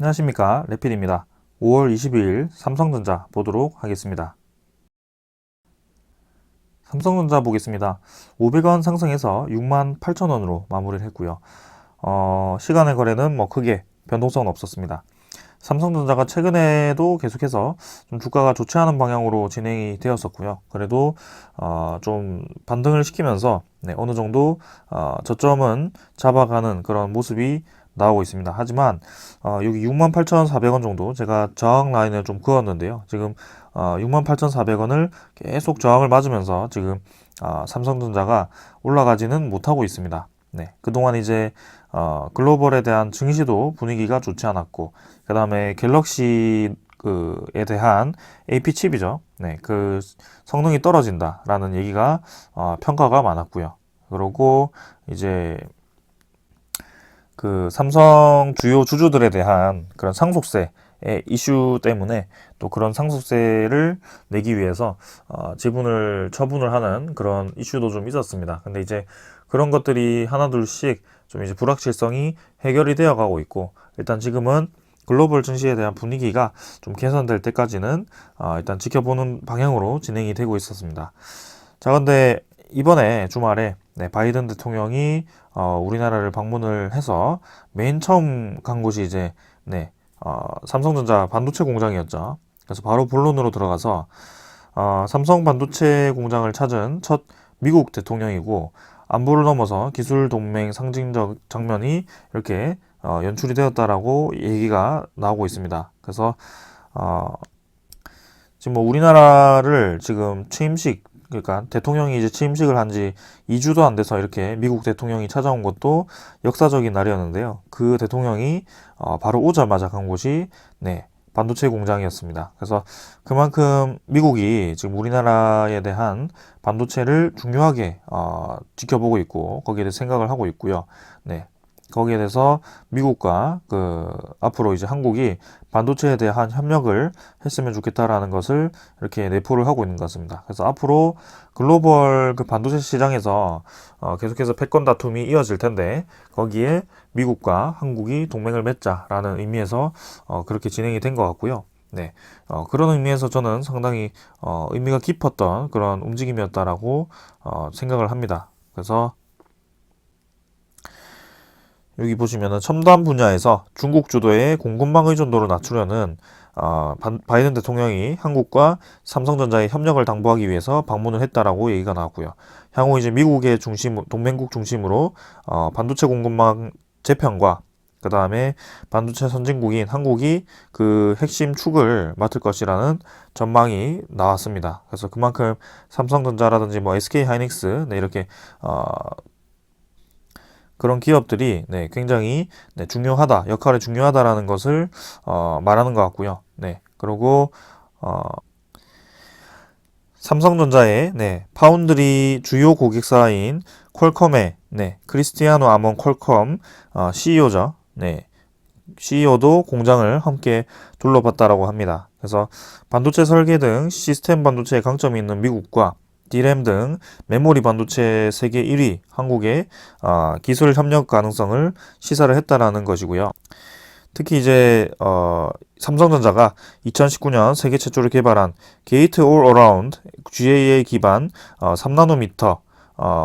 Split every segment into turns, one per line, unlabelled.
안녕하십니까, 레필입니다. 5월 22일 삼성전자 보도록 하겠습니다. 삼성전자 보겠습니다. 500원 상승해서 68,000원으로 마무리를 했고요. 시간의 거래는 크게 변동성은 없었습니다. 삼성전자가 최근에도 계속해서 좀 주가가 좋지 않은 방향으로 진행이 되었었고요. 그래도 좀 반등을 시키면서 어느 정도 저점은 잡아가는 그런 모습이 나오고 있습니다. 하지만 여기 68,400원 정도 제가 저항 라인을 좀 그었는데요. 지금 68,400원을 계속 저항을 맞으면서 지금 삼성전자가 올라가지는 못하고 있습니다. 그동안 이제 글로벌에 대한 증시도 분위기가 좋지 않았고, 그 다음에 갤럭시에 대한 AP 칩이죠. 그 성능이 떨어진다라는 얘기가 평가가 많았고요. 그리고 이제 그 삼성 주요 주주들에 대한 그런 상속세의 이슈 때문에 또 그런 상속세를 내기 위해서 지분을 처분을 하는 그런 이슈도 좀 있었습니다. 근데 이제 그런 것들이 하나둘씩 좀 이제 불확실성이 해결이 되어 가고 있고, 일단 지금은 글로벌 증시에 대한 분위기가 좀 개선될 때까지는 일단 지켜보는 방향으로 진행이 되고 있었습니다. 자, 근데 이번에 주말에 바이든 대통령이 우리나라를 방문을 해서 맨 처음 간 곳이 이제 삼성전자 반도체 공장이었죠. 그래서 바로 본론으로 들어가서 삼성 반도체 공장을 찾은 첫 미국 대통령이고, 안보를 넘어서 기술 동맹 상징적 장면이 이렇게 연출이 되었다라고 얘기가 나오고 있습니다. 그래서 지금 우리나라를 지금 취임식, 그러니까 대통령이 이제 취임식을 한 지 2주도 안 돼서 이렇게 미국 대통령이 찾아온 것도 역사적인 날이었는데요. 그 대통령이 바로 오자마자 간 곳이 반도체 공장이었습니다. 그래서 그만큼 미국이 지금 우리나라에 대한 반도체를 중요하게 지켜보고 있고, 거기에 대해 생각을 하고 있고요. 거기에 대해서 미국과 앞으로 이제 한국이 반도체에 대한 협력을 했으면 좋겠다라는 것을 이렇게 내포를 하고 있는 것 같습니다. 그래서 앞으로 글로벌 반도체 시장에서 계속해서 패권 다툼이 이어질 텐데, 거기에 미국과 한국이 동맹을 맺자라는 의미에서 그렇게 진행이 된 것 같고요. 그런 의미에서 저는 상당히 의미가 깊었던 그런 움직임이었다라고 생각을 합니다. 그래서 여기 보시면은 첨단 분야에서 중국 주도의 공급망 의존도를 낮추려는 바이든 대통령이 한국과 삼성전자의 협력을 당부하기 위해서 방문을 했다라고 얘기가 나왔고요. 향후 이제 미국의 동맹국 중심으로 반도체 공급망 재편과 그 다음에 반도체 선진국인 한국이 그 핵심 축을 맡을 것이라는 전망이 나왔습니다. 그래서 그만큼 삼성전자라든지 SK 하이닉스 이렇게 그런 기업들이 굉장히 중요하다, 역할이 중요하다라는 것을 말하는 것 같고요. 그리고 삼성전자의 파운드리 주요 고객사인 퀄컴의 크리스티아노 아몬 퀄컴 CEO죠. CEO도 공장을 함께 둘러봤다라고 합니다. 그래서 반도체 설계 등 시스템 반도체에 강점이 있는 미국과 D램 등 메모리 반도체 세계 1위 한국의 기술 협력 가능성을 시사를 했다라는 것이고요. 특히 이제 삼성전자가 2019년 세계 최초로 개발한 게이트 올 어라운드 GAA 기반 3나노미터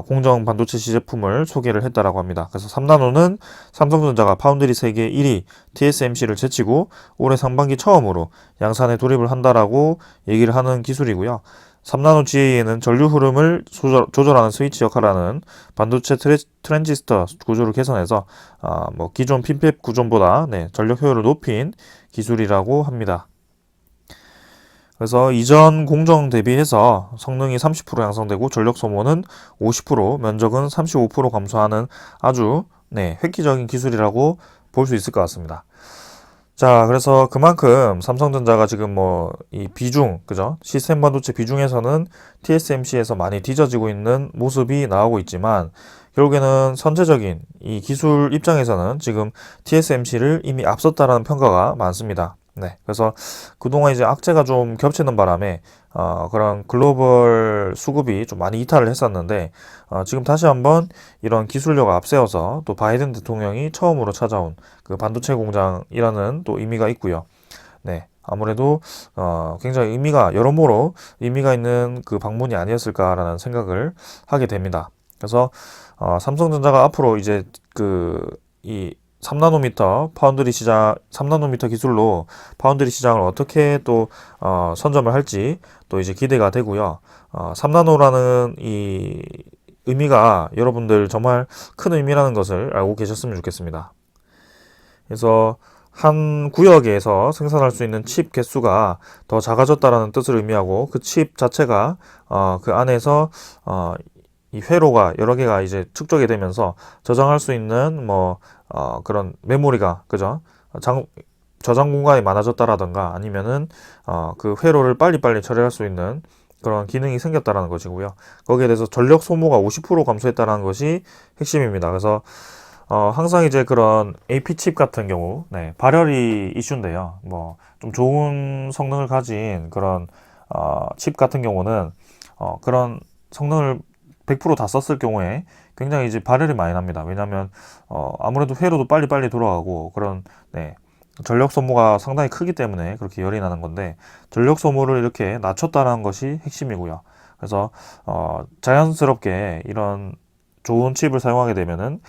공정 반도체 시제품을 소개를 했다라고 합니다. 그래서 3나노는 삼성전자가 파운드리 세계 1위 TSMC를 제치고 올해 상반기 처음으로 양산에 돌입을 한다라고 얘기를 하는 기술이고요. 3나노 GA에는 전류 흐름을 조절하는 스위치 역할하는 반도체 트랜지스터 구조를 개선해서 기존 핀팹 구조보다 전력 효율을 높인 기술이라고 합니다. 그래서 이전 공정 대비해서 성능이 30% 향상되고 전력 소모는 50%, 면적은 35% 감소하는 아주 획기적인 기술이라고 볼 수 있을 것 같습니다. 자, 그래서 그만큼 삼성전자가 지금 이 비중, 그죠? 시스템 반도체 비중에서는 TSMC에서 많이 뒤져지고 있는 모습이 나오고 있지만, 결국에는 선제적인 이 기술 입장에서는 지금 TSMC를 이미 앞섰다라는 평가가 많습니다. 네, 그래서 그동안 이제 악재가 좀 겹치는 바람에 그런 글로벌 수급이 좀 많이 이탈을 했었는데 지금 다시 한번 이런 기술력을 앞세워서 또 바이든 대통령이 처음으로 찾아온 그 반도체 공장이라는 또 의미가 있고요. 네, 아무래도 굉장히 의미가 여러모로 의미가 있는 그 방문이 아니었을까라는 생각을 하게 됩니다. 그래서 삼성전자가 앞으로 이제 이 3나노미터 파운드리 시장, 3나노미터 기술로 파운드리 시장을 어떻게 또 선점을 할지 또 이제 기대가 되고요. 3나노라는 이 의미가 여러분들 정말 큰 의미라는 것을 알고 계셨으면 좋겠습니다. 그래서 한 구역에서 생산할 수 있는 칩 개수가 더 작아졌다라는 뜻을 의미하고 그 칩 자체가 그 안에서 이 회로가 여러 개가 이제 축적이 되면서 저장할 수 있는 그런 메모리가 그죠? 저장 공간이 많아졌다라던가 아니면은 그 회로를 빨리빨리 처리할 수 있는 그런 기능이 생겼다라는 것이고요. 거기에 대해서 전력 소모가 50% 감소했다라는 것이 핵심입니다. 그래서 항상 이제 그런 AP 칩 같은 경우, 네, 발열이 이슈인데요. 좀 좋은 성능을 가진 그런, 칩 같은 경우는, 그런 성능을 100%다 썼을 경우에 굉장히 이제 발열이 많이 납니다. 왜냐면, 아무래도 회로도 빨리빨리 돌아가고, 그런, 네, 전력 소모가 상당히 크기 때문에 그렇게 열이 나는 건데, 전력 소모를 이렇게 낮췄다는 것이 핵심이고요. 그래서, 자연스럽게 이런 좋은 칩을 사용하게 되면은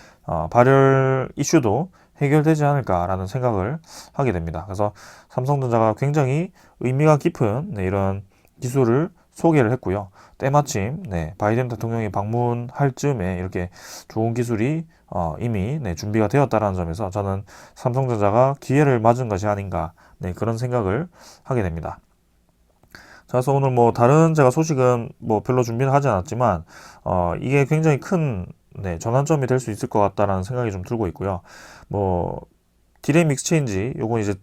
발열 이슈도 해결되지 않을까라는 생각을 하게 됩니다. 그래서 삼성전자가 굉장히 의미가 깊은 네, 이런 기술을 소개를 했고요. 때마침 네, 바이든 대통령이 방문할 즈음에 이렇게 좋은 기술이 이미 네, 준비가 되었다는 점에서 저는 삼성전자가 기회를 맞은 것이 아닌가 네, 그런 생각을 하게 됩니다. 자, 그래서 오늘 다른 제가 소식은 별로 준비를 하지 않았지만, 이게 굉장히 큰, 네, 전환점이 될 수 있을 것 같다라는 생각이 좀 들고 있고요. 디램 익스체인지, 요건 이제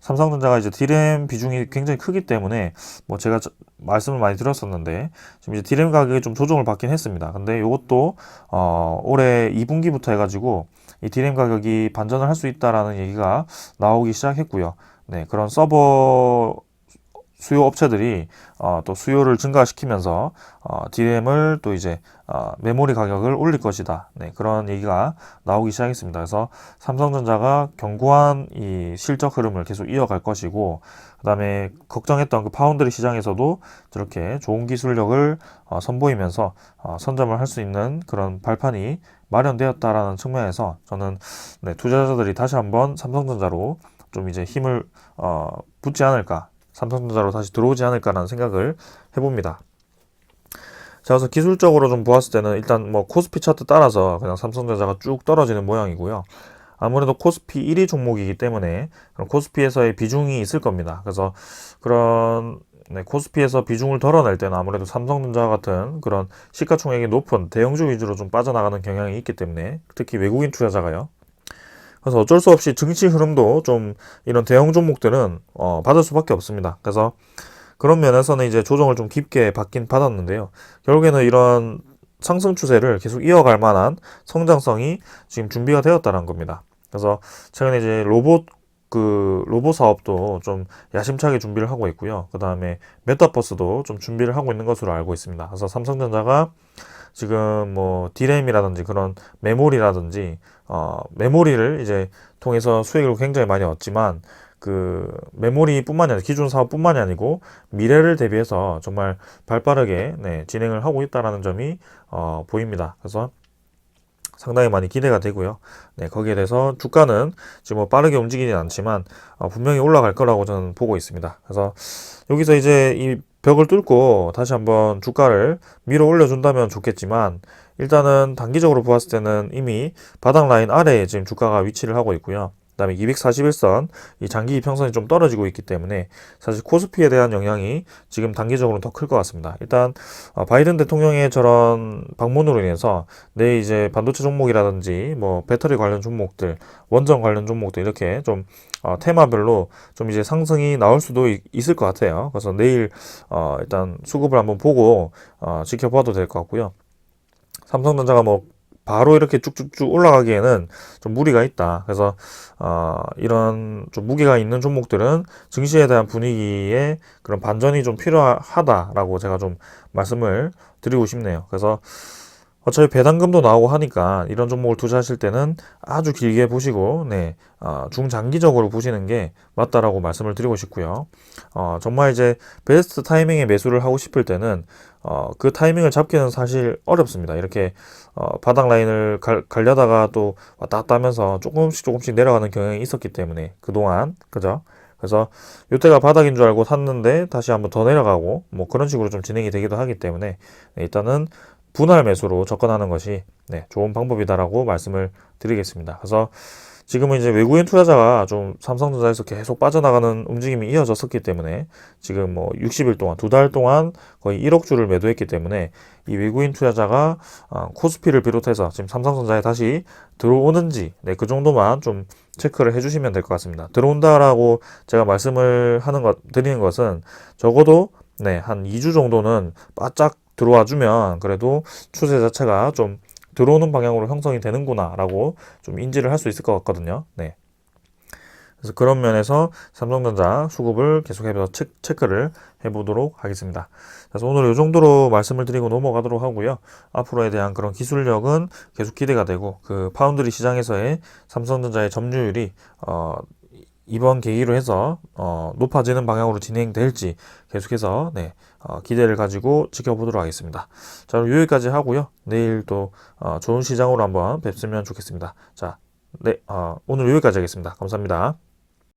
삼성전자가 이제 디램 비중이 굉장히 크기 때문에, 제가 말씀을 많이 드렸었는데, 지금 이제 디램 가격이 좀 조정을 받긴 했습니다. 근데 요것도, 올해 2분기부터 해가지고, 이 디램 가격이 반전을 할 수 있다라는 얘기가 나오기 시작했고요. 네, 그런 서버 수요 업체들이 또 수요를 증가시키면서 DRAM을 또 이제 메모리 가격을 올릴 것이다. 네, 그런 얘기가 나오기 시작했습니다. 그래서 삼성전자가 견고한 이 실적 흐름을 계속 이어갈 것이고, 그다음에 걱정했던 그 파운드리 시장에서도 저렇게 좋은 기술력을 선보이면서 선점을 할 수 있는 그런 발판이 마련되었다라는 측면에서 저는 네, 투자자들이 다시 한번 삼성전자로 좀 이제 힘을 붙지 않을까. 삼성전자로 다시 들어오지 않을까라는 생각을 해봅니다. 자, 그래서 기술적으로 좀 보았을 때는 일단 코스피 차트 따라서 그냥 삼성전자가 쭉 떨어지는 모양이고요. 아무래도 코스피 1위 종목이기 때문에 코스피에서의 비중이 있을 겁니다. 그래서 그런 네, 코스피에서 비중을 덜어낼 때는 아무래도 삼성전자 같은 그런 시가총액이 높은 대형주 위주로 좀 빠져나가는 경향이 있기 때문에 특히 외국인 투자자가요. 그래서 어쩔 수 없이 증시 흐름도 좀 이런 대형 종목들은 받을 수밖에 없습니다. 그래서 그런 면에서는 이제 조정을 좀 깊게 받긴 받았는데요. 결국에는 이런 상승 추세를 계속 이어갈 만한 성장성이 지금 준비가 되었다는 겁니다. 그래서 최근에 이제 로봇 사업도 좀 야심차게 준비를 하고 있고요. 그 다음에 메타버스도 좀 준비를 하고 있는 것으로 알고 있습니다. 그래서 삼성전자가 지금 디램이라든지 그런 메모리라든지 메모리를 이제 통해서 수익을 굉장히 많이 얻지만 그 메모리뿐만이 아니라 기존 사업뿐만이 아니고 미래를 대비해서 정말 발빠르게 네, 진행을 하고 있다라는 점이 보입니다. 그래서 상당히 많이 기대가 되고요. 네, 거기에 대해서 주가는 지금 빠르게 움직이진 않지만 분명히 올라갈 거라고 저는 보고 있습니다. 그래서 여기서 이제 이 벽을 뚫고 다시 한번 주가를 밀어 올려준다면 좋겠지만 일단은 단기적으로 보았을 때는 이미 바닥 라인 아래에 지금 주가가 위치를 하고 있고요. 그다음에 241선 이 장기 이평선이 좀 떨어지고 있기 때문에 사실 코스피에 대한 영향이 지금 단기적으로 더 클 것 같습니다. 일단 바이든 대통령의 저런 방문으로 인해서 내 이제 반도체 종목이라든지 배터리 관련 종목들, 원전 관련 종목들 이렇게 좀 테마별로 좀 이제 상승이 나올 수도 있을 것 같아요. 그래서 내일 일단 수급을 한번 보고 지켜봐도 될 것 같고요. 삼성전자가 바로 이렇게 쭉쭉쭉 올라가기에는 좀 무리가 있다. 그래서 이런 좀 무게가 있는 종목들은 증시에 대한 분위기에 그런 반전이 좀 필요하다라고 제가 좀 말씀을 드리고 싶네요. 그래서 어차피 배당금도 나오고 하니까 이런 종목을 투자하실 때는 아주 길게 보시고, 네, 중장기적으로 보시는 게 맞다라고 말씀을 드리고 싶고요. 정말 이제 베스트 타이밍에 매수를 하고 싶을 때는, 그 타이밍을 잡기는 사실 어렵습니다. 이렇게, 바닥 라인을 가려다가 또 왔다 갔다 하면서 조금씩 내려가는 경향이 있었기 때문에, 그동안, 그죠? 그래서 요때가 바닥인 줄 알고 샀는데 다시 한번 더 내려가고 뭐 그런 식으로 좀 진행이 되기도 하기 때문에, 네, 일단은 분할 매수로 접근하는 것이, 네, 좋은 방법이다라고 말씀을 드리겠습니다. 그래서 지금은 이제 외국인 투자자가 좀 삼성전자에서 계속 빠져나가는 움직임이 이어졌었기 때문에 지금 뭐 60일 동안, 2달 동안 거의 1억 주를 매도했기 때문에 이 외국인 투자자가 코스피를 비롯해서 지금 삼성전자에 다시 들어오는지, 네, 그 정도만 좀 체크를 해주시면 될 것 같습니다. 들어온다라고 제가 말씀을 드리는 것은 적어도, 네, 한 2주 정도는 바짝 들어와 주면 그래도 추세 자체가 좀 들어오는 방향으로 형성이 되는구나 라고 좀 인지를 할 수 있을 것 같거든요. 네. 그래서 그런 면에서 삼성전자 수급을 계속해서 체크를 해보도록 하겠습니다. 그래서 오늘 이 정도로 말씀을 드리고 넘어가도록 하고요. 앞으로에 대한 그런 기술력은 계속 기대가 되고, 그 파운드리 시장에서의 삼성전자의 점유율이 이번 계기로 해서 높아지는 방향으로 진행될지 계속해서, 네, 기대를 가지고 지켜보도록 하겠습니다. 자, 그럼 여기까지 하고요. 내일 또 좋은 시장으로 한번 뵙으면 좋겠습니다. 자, 네, 오늘 여기까지 하겠습니다. 감사합니다.